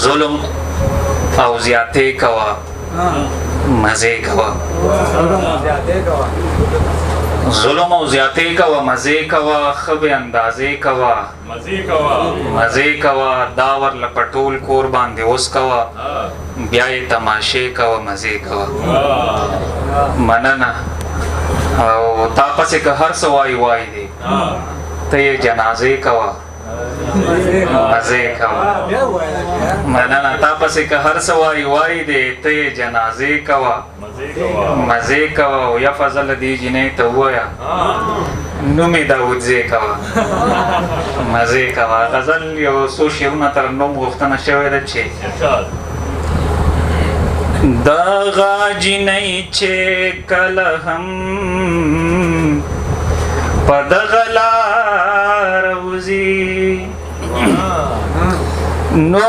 ظلم او زیاتې کوه مزې کوه ظلم او زیاتې کوه مزې کوه ښه بې اندازې کوه مزې کوه دا ورله په ټول کور باندې اوس کوه بیا یې تماشې کوه مزې کوه مننه او تا پسې که هر څه وایي دی ته یې جنازې کوه مزې کوه مننه تا پسې که هر څه وایي دی ته یې جنازې کوه مزې کوه او یا فضل دې جنۍ ته ووایه نوم یې داودزی کوه مزې کوه غزل یو څو شعرونه تر نوم غوښتنه شوې ده چې دغه جنۍ چې کله هم په دغه لار وځي نو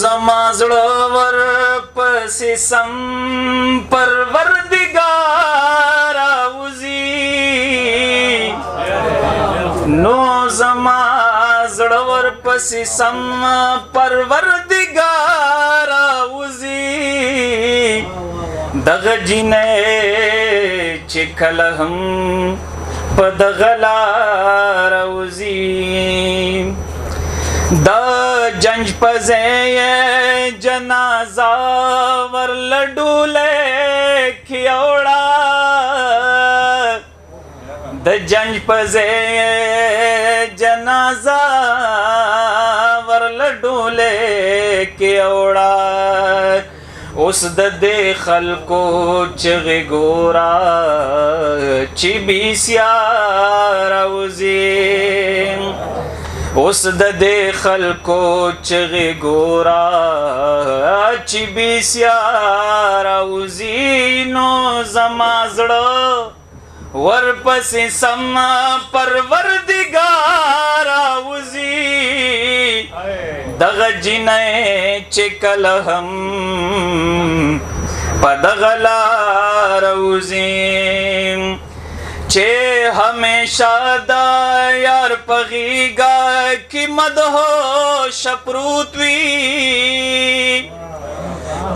زما زړه ورپسې سم پروردګار راوځي نو زما زړه ورپسې سم پروردګار راوځي دغه جنۍ چې کله هم په دغه لار وځي د جنج په ځای جنازه ورله ډولۍ کښېوړه د جنج په ځای جنازه ورله ډولۍ کښېوړه اوس د دې خلکو چغې ګوره چې بېسیار راوځي اوس د دې خلکو چغې ګوره چې بېسیار راوځي نو زما زړه ورپسې سم پروردګار راوځي دغه جنۍ چې کله هم په دغه لار وځي چې همیشه د یار په غېږه کې مدهوش پروت وي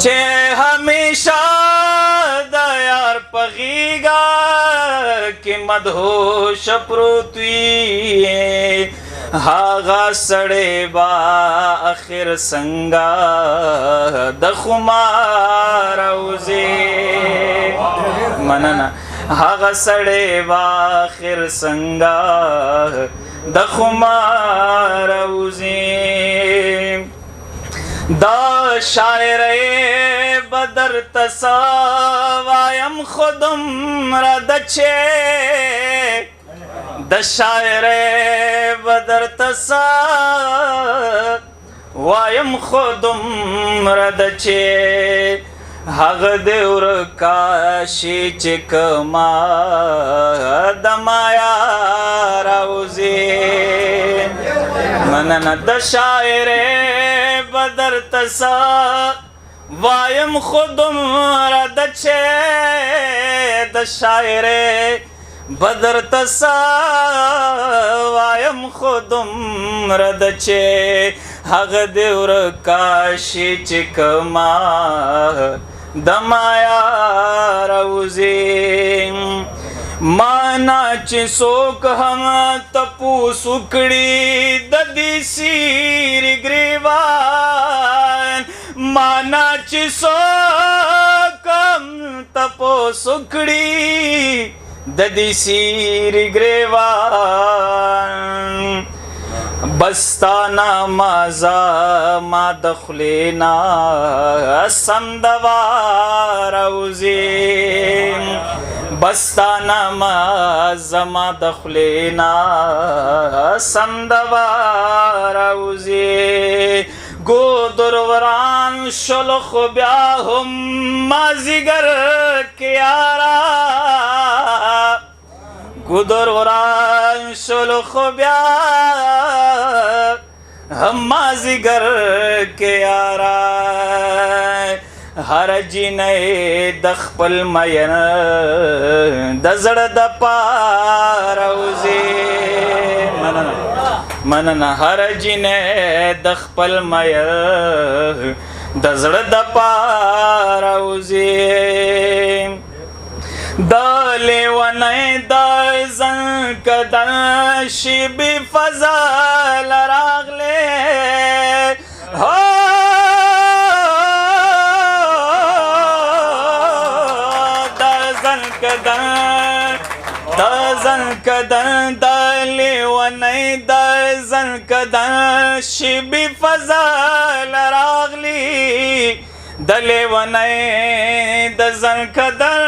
چې همیشه د یار په غېږه کې مدهوش پروت وي هغه سړی به اخر څنګه د خمار وځي مننه هغه سړی به اخر څنګه د خمار وځي دا شاعرۍ به درته څه وایم خو دومره ده چې د شاعرۍ به درته څه وایم خو دومره ده چې هغه دې ورکاشي چې کما د مایا راوځي مننه د شاعرۍ به درته څه وایم خو دومره ده چې د شاعرۍ به درته څه وایم خو دومره ده چې هغه دې ورکاشي چې کما د مایا راوځي مانا چې څوک هم تپوس وکړي د دې سیرې ګریوان مانا چې څوک هم تپوس وکړي د دې سیرې ګریوان بستانا مازا ما دخلینا سم دوار وزیم بستانا مازا ما دخلینا سم دوار وزیم گو دروران شلخ بیا هم مازیگر کیارا گودر وران شلخ بیا هم مازیگر کے یارا هر جنۍ د خپل مین د زړه د پاره وځي مننه هر جنۍ د خپل مین د زړه د پاره وځي د لیونۍ د زنکدن شیبې فضل راغلی زنکدن د لیونۍ د زنکدن شیبې فضل راغلی د لیونۍ د زنکدن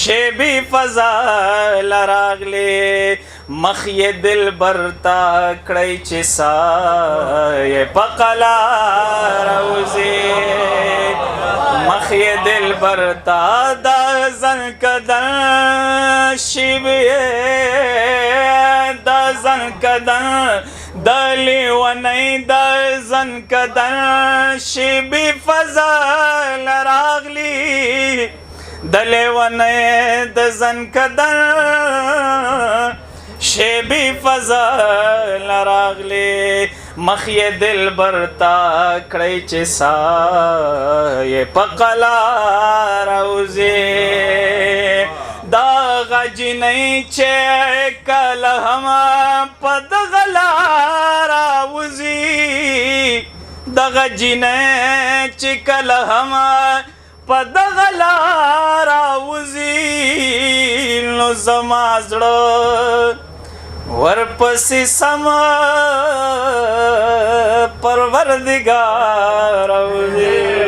شیبې فضل راغلی مخ یې دلبر تا کړی چې سایې په قلار وځي مخ یې دلبر تا د زنکدن شیبې د زنکدن د لیونۍ د زنکدن شیبې فضل راغلی د لیونۍ د زنکدن شیبې فضل راغلی مخ یې دلبر تا کړی چې سایې په قلار وځي دغه جنۍ چې کله هم په دغه لاره وځي دغه جنۍ چې کله هم په دغه لاره وځي نو زما زړه ورپسې سم پروردګار وځي